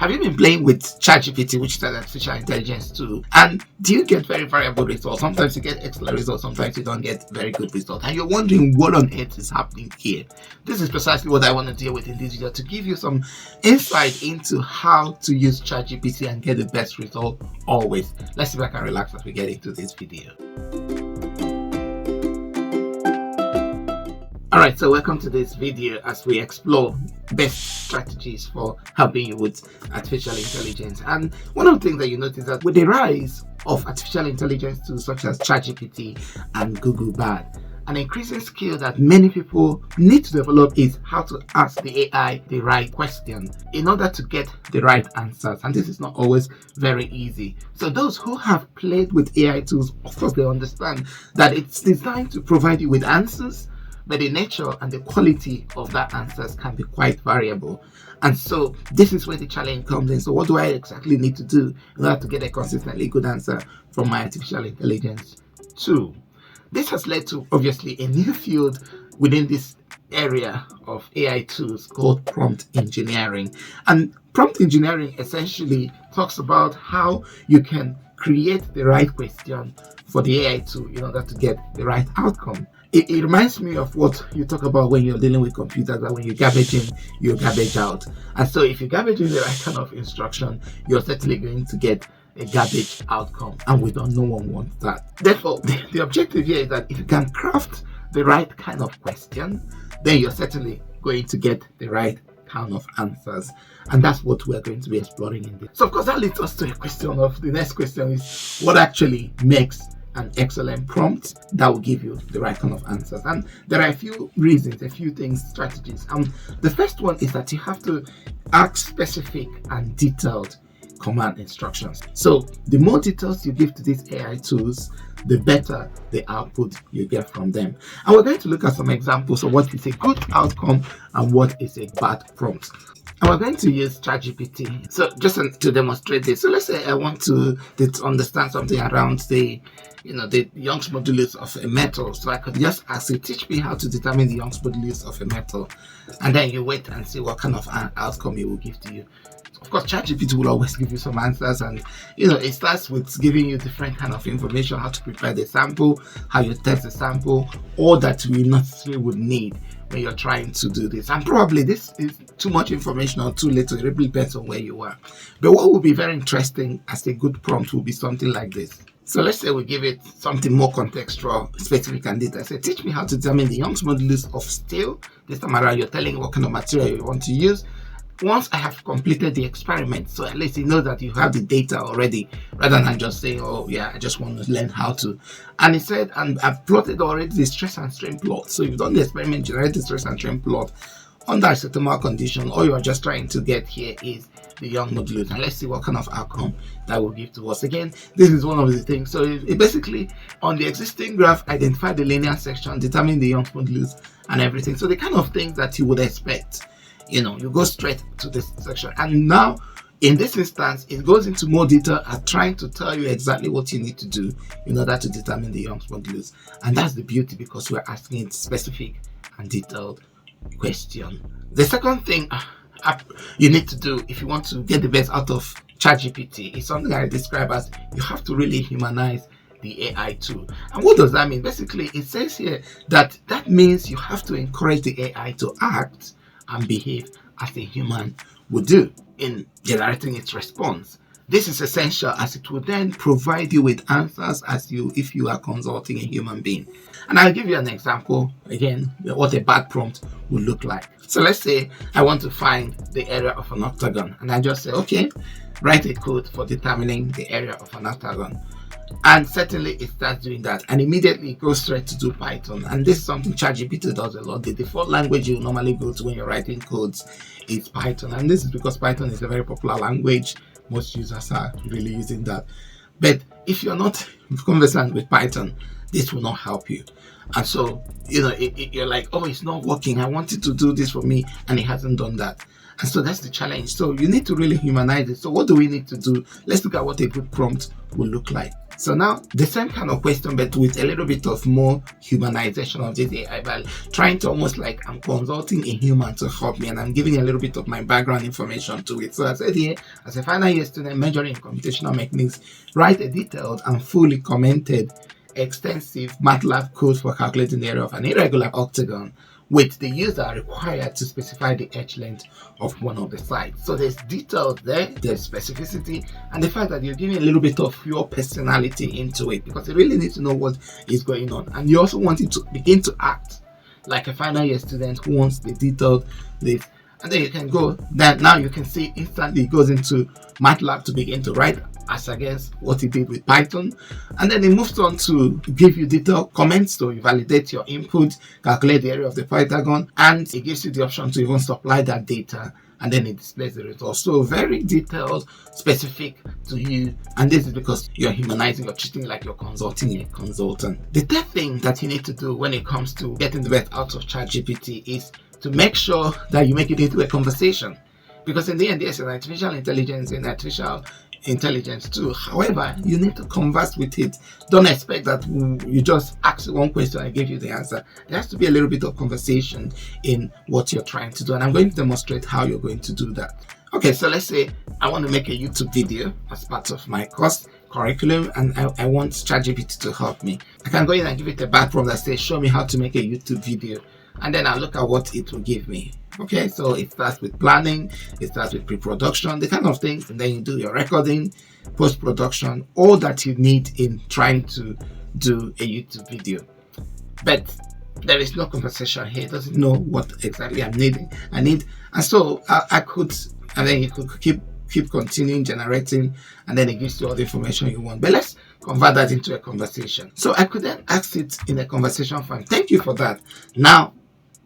Have you been playing with ChatGPT, which is an artificial intelligence tool, and do you get very variable results? Sometimes you get excellent results, sometimes you don't get very good results, and you're wondering what on earth is happening here. This is precisely what I want to deal with in this video, to give you some insight into how to use ChatGPT and get the best result always. Let's see if I can relax as we get into this video. Alright, so welcome to this video as we explore best strategies for helping you with artificial intelligence. And one of the things that you notice that with the rise of artificial intelligence tools such as ChatGPT and Google Bard, an increasing skill that many people need to develop is how to ask the AI the right question in order to get the right answers. And this is not always very easy. So those who have played with AI tools, of course, they understand that it's designed to provide you with answers, but the nature and the quality of that answers can be quite variable. And so this is where the challenge comes in. So what do I exactly need to do in order to get a consistently good answer from my artificial intelligence tool? This has led to obviously a new field within this area of AI tools called prompt engineering. And prompt engineering essentially talks about how you can create the right question for the AI tool in order to get the right outcome. It reminds me of what you talk about when you're dealing with computers, that when you garbage in, you garbage out. And so if you garbage in the right kind of instruction, you're certainly going to get a garbage outcome. And no one wants that. Therefore, the objective here is that if you can craft the right kind of question, then you're certainly going to get the right kind of answers. And that's what we're going to be exploring in this. So of course, that leads us to a question of the next question is, what actually makes an excellent prompt that will give you the right kind of answers? And there are a few reasons, a few things, strategies. The first one is that you have to ask specific and detailed command instructions. So the more details you give to these AI tools, the better the output you get from them. And we're going to look at some examples of what is a good outcome and what is a bad prompt. And we're going to use ChatGPT. So just to demonstrate this, so let's say I want to understand something around the Young's modulus of a metal. So I could just ask it, teach me how to determine the Young's modulus of a metal. And then you wait and see what kind of an outcome it will give to you. Of course, ChatGPT will always give you some answers, and it starts with giving you different kind of information, how to prepare the sample, how you test the sample, all that we necessarily would need when you're trying to do this. And probably this is too much information or too little. It really depends on where you are. But what will be very interesting as a good prompt will be something like this. So let's say we give it something more contextual, specific and detailed. Say, teach me how to determine the Young's modulus of steel. This time around, you're telling what kind of material you want to use. Once I have completed the experiment, so at least you know that you have the data already, rather than just saying, oh yeah, I just want to learn how to. And it said, and I've plotted already the stress and strain plot. So you've done the experiment, generate the stress and strain plot under a certain condition. All you are just trying to get here is the Young's modulus, and let's see what kind of outcome that will give to us. Again, this is one of the things. So it basically, on the existing graph, identify the linear section, determine the Young's modulus and everything. So the kind of things that you would expect. You go straight to this section, and now in this instance it goes into more detail at trying to tell you exactly what you need to do in order to determine the Young's modulus. And that's the beauty, because we're asking it specific and detailed question. The second thing you need to do if you want to get the best out of ChatGPT is something I describe as, you have to really humanize the AI tool. And what does that mean? Basically, it says here that means you have to encourage the AI to act and behave as a human would do in generating its response. This is essential, as it will then provide you with answers if you are consulting a human being. And I'll give you an example again what a bad prompt would look like. So let's say I want to find the area of an octagon, and I just say, okay, write a code for determining the area of an octagon. And certainly it starts doing that, and immediately it goes straight to do Python. And this is something ChatGPT does a lot. The default language you normally go to when you're writing codes is Python, and this is because Python is a very popular language. Most users are really using that. But if you're not conversant with Python, this will not help you. And so you're like, oh, it's not working. I wanted to do this for me, and it hasn't done that. And so that's the challenge. So you need to really humanize it. So what do we need to do? Let's look at what a good prompt will look like. So now the same kind of question, but with a little bit of more humanization of this AI, by trying to almost like I'm consulting a human to help me, and I'm giving a little bit of my background information to it. So I said here, as a final year student majoring in computational mechanics, write a detailed and fully commented extensive MATLAB code for calculating the area of an irregular octagon, with the user required to specify the edge length of one of the sides. So there's details there, there's specificity, and the fact that you're giving a little bit of your personality into it, because you really need to know what is going on. And you also want it to begin to act like a final year student who wants the detailed list. And then you can go, that now you can see instantly it goes into MATLAB to begin to write as against what he did with Python. And then it moves on to give you detailed comments, so you validate your input, calculate the area of the Pythagon, and it gives you the option to even supply that data, and then it displays the results. So very detailed, specific to you, and this is because you're humanizing, you're treating like you're consulting a consultant. The third thing that you need to do when it comes to getting the best out of ChatGPT is to make sure that you make it into a conversation, because in the end there's an artificial intelligence and artificial intelligence too. However, you need to converse with it. Don't expect that you just ask one question and give you the answer. There has to be a little bit of conversation in what you're trying to do, and I'm going to demonstrate how you're going to do that. Okay, so let's say I want to make a YouTube video as part of my course curriculum, and I want ChatGPT to help me. I can go in and give it a background that says show me how to make a YouTube video, and then I'll look at what it will give me. Okay, so it starts with planning, it starts with pre-production, the kind of things, and then you do your recording, post-production, all that you need in trying to do a YouTube video. But there is no conversation here. It doesn't know what exactly I'm needing. And so I could, and then you could keep continuing generating, and then it gives you all the information you want. But let's convert that into a conversation. So I could then ask it in a conversation form. Thank you for that. Now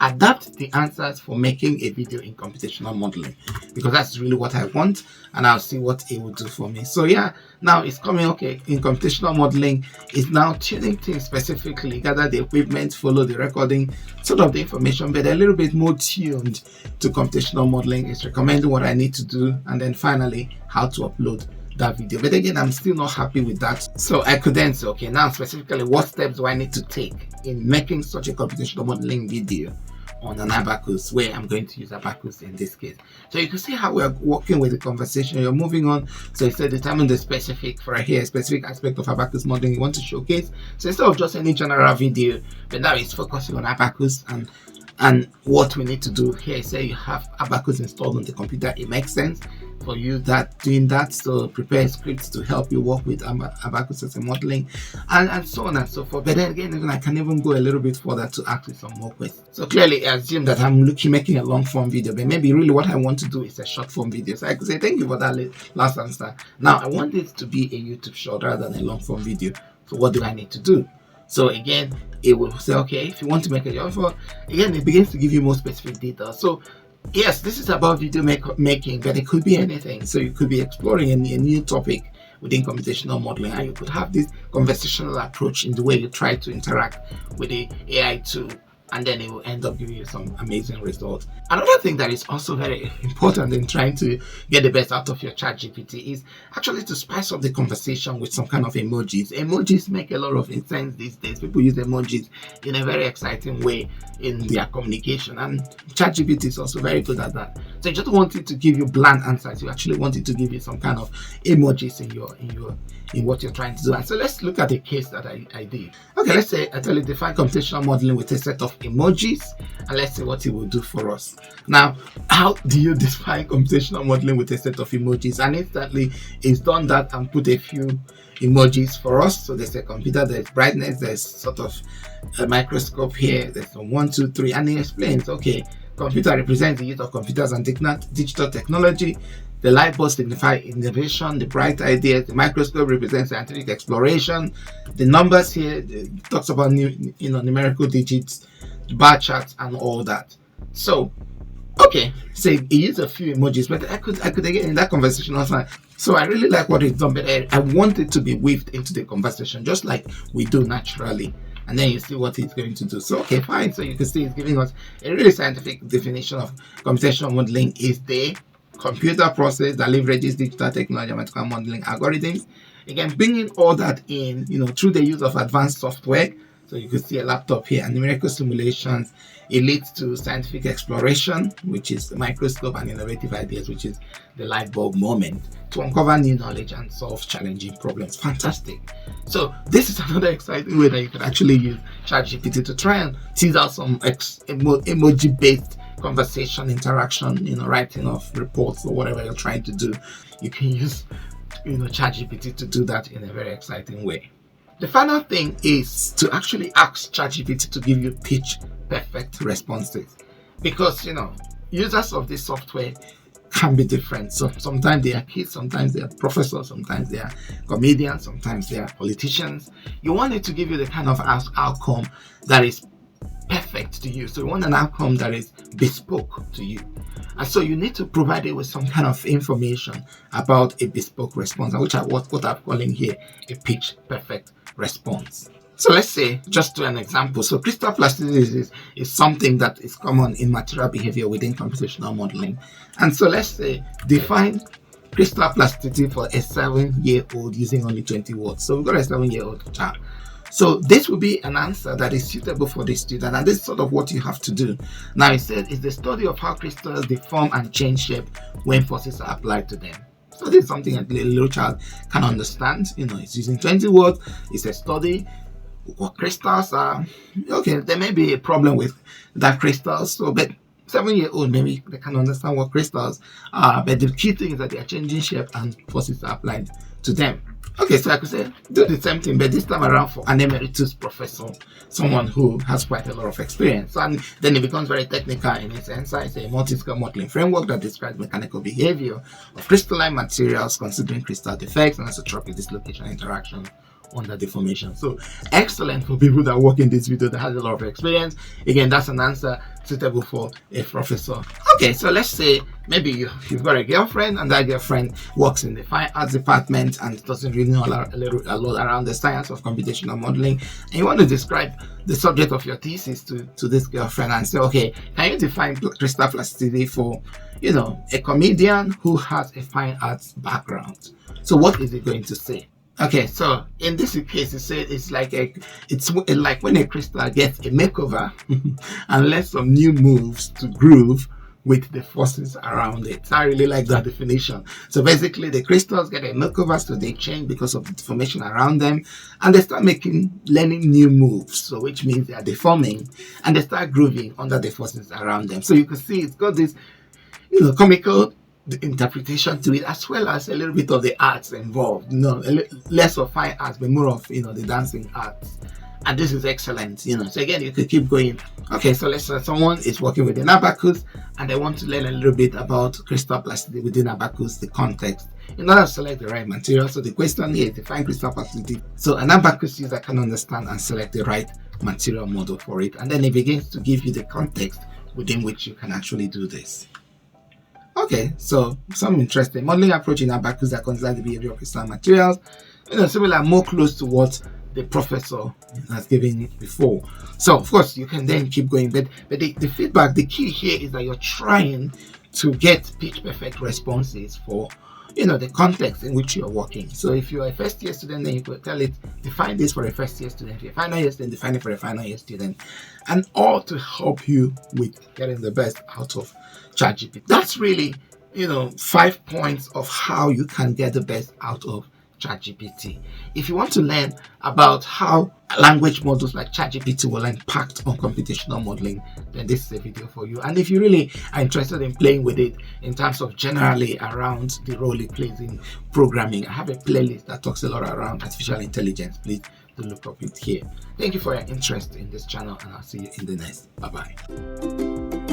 adapt the answers for making a video in computational modeling, because that's really what I want, and I'll see what it will do for me. So yeah, now it's coming. Okay, in computational modeling, it's now tuning things specifically, gather the equipment, follow the recording, sort of the information, but a little bit more tuned to computational modeling. It's recommending what I need to do, and then finally how to upload that video. But again, I'm still not happy with that. So I could then say, okay, now specifically what steps do I need to take in making such a computational modeling video on an abacus, where I'm going to use abacus in this case. So you can see how we're working with the conversation. You're moving on. So it said determine the specific, for here, specific aspect of abacus modeling you want to showcase. So instead of just any general video, but now it's focusing on abacus and what we need to do here. Say you have abacus installed on the computer, it makes sense for you doing that. So prepare scripts to help you work with abacus as a modeling, and so on and so forth. But then again, even I can even go a little bit further to ask you some more questions. So clearly I assume that I'm making a long form video, but maybe really what I want to do is a short form video. So I could say thank you for that last answer. Now I want it to be a YouTube short rather than a long form video. So what do I need to do? So again, it will say, okay, if you want to make a video, again, it begins to give you more specific details. So yes, this is about video making, but it could be anything. So you could be exploring a new topic within computational modeling, and you could have this conversational approach in the way you try to interact with the AI tool, and then it will end up giving you some amazing results. Another thing that is also very important in trying to get the best out of your ChatGPT is actually to spice up the conversation with some kind of emojis. Emojis make a lot of sense these days. People use emojis in a very exciting way in their communication, and ChatGPT is also very good at that. So you just want it to give you bland answers. You actually want it to give you some kind of emojis in what you're trying to do. And so let's look at the case that I did. Okay, let's say I tell you define computational modeling with a set of emojis, and let's see what it will do for us. Now, how do you define computational modeling with a set of emojis? And instantly it's done that and put a few emojis for us. So there's a computer, there's brightness, there's sort of a microscope here, there's some 1, 2, 3, and it explains, okay, computer represents the use of computers and digital technology. The light bulb signifies innovation, the bright ideas. The microscope represents scientific exploration. The numbers here talks about numerical digits, the bar charts, and all that. So, okay, so it used a few emojis, but I could again in that conversation also. So I really like what it's done, but I want it to be weaved into the conversation, just like we do naturally. And then you see what it's going to do. So okay, fine. So you can see it's giving us a really scientific definition of computational modeling is the computer process that leverages digital technology and mathematical modeling algorithms again, bringing all that in, through the use of advanced software. So you could see a laptop here, and numerical simulations. It leads to scientific exploration, which is the microscope, and innovative ideas, which is the light bulb moment, to uncover new knowledge and solve challenging problems. Fantastic. So this is another exciting way that you can actually use ChatGPT to try and tease out some emoji-based conversation interaction, writing of reports or whatever you're trying to do. You can use, ChatGPT to do that in a very exciting way. The final thing is to actually ask ChatGPT to give you pitch perfect responses, because users of this software can be different. So sometimes they are kids, sometimes they are professors, sometimes they are comedians, sometimes they are politicians. You want it to give you the kind of outcome that is perfect to you. So you want an outcome that is bespoke to you. And so you need to provide it with some kind of information about a bespoke response, which are what I'm calling here a pitch perfect response. So let's say, just to an example, so crystal plasticity is something that is common in material behavior within computational modeling. And so let's say, define crystal plasticity for a 7-year-old using only 20 words. So we've got a 7-year-old child. So this will be an answer that is suitable for the student, and this is sort of what you have to do. Now it said it's the study of how crystals deform and change shape when forces are applied to them. So this is something that a little child can understand. It's using 20 words. It's a study what crystals are. Okay, there may be a problem with that crystals. So, but 7-year-old, maybe they can understand what crystals are. But the key thing is that they are changing shape and forces are applied to them. Okay, so I could say do the same thing, but this time around for an emeritus professor, someone who has quite a lot of experience. And then it becomes very technical in its answer. It's a multi-scale modeling framework that describes mechanical behavior of crystalline materials considering crystal defects and isotropic dislocation interaction under deformation. So excellent for people that work in this video that has a lot of experience. Again, that's an answer suitable for a professor. Okay, so let's say maybe you've got a girlfriend, and that girlfriend works in the fine arts department and doesn't really know a lot around the science of computational modeling, and you want to describe the subject of your thesis to this girlfriend and say, okay, can you define crystal plasticity for a comedian who has a fine arts background? So what is it going to say? Okay, so in this case, it said it's like when a crystal gets a makeover and lets some new moves to groove with the forces around it. I really like that definition. So basically, the crystals get a makeover, so they change because of the deformation around them, and they start learning new moves. So which means they are deforming, and they start grooving under the forces around them. So you can see it's got this, comical the interpretation to it, as well as a little bit of the arts involved. Less of fine arts, but more of the dancing arts. And this is excellent. So again, you could keep going. Okay, so let's say someone is working with an abacus and they want to learn a little bit about crystal plasticity within abacus, the context, in order to select the right material. So the question here is define crystal plasticity. So an abacus user can understand and select the right material model for it, and then it begins to give you the context within which you can actually do this. Okay, so some interesting modeling approach in abacus that considers the behavior of crystal materials, similar, more close to what the professor has given before. So of course you can then keep going, but the feedback, the key here is that you're trying to get pitch perfect responses for the context in which you're working. So if you're a first year student, then you could tell it, define this for a first year student. If you're a final year student, define it for a final year student, and all to help you with getting the best out of ChatGPT. That's really 5 points of how you can get the best out of ChatGPT. If you want to learn about how language models like ChatGPT will impact on computational modeling, then this is a video for you. And if you really are interested in playing with it in terms of generally around the role it plays in programming, I have a playlist that talks a lot around artificial intelligence. Please do look up it here. Thank you for your interest in this channel, and I'll see you in the next. Bye-bye.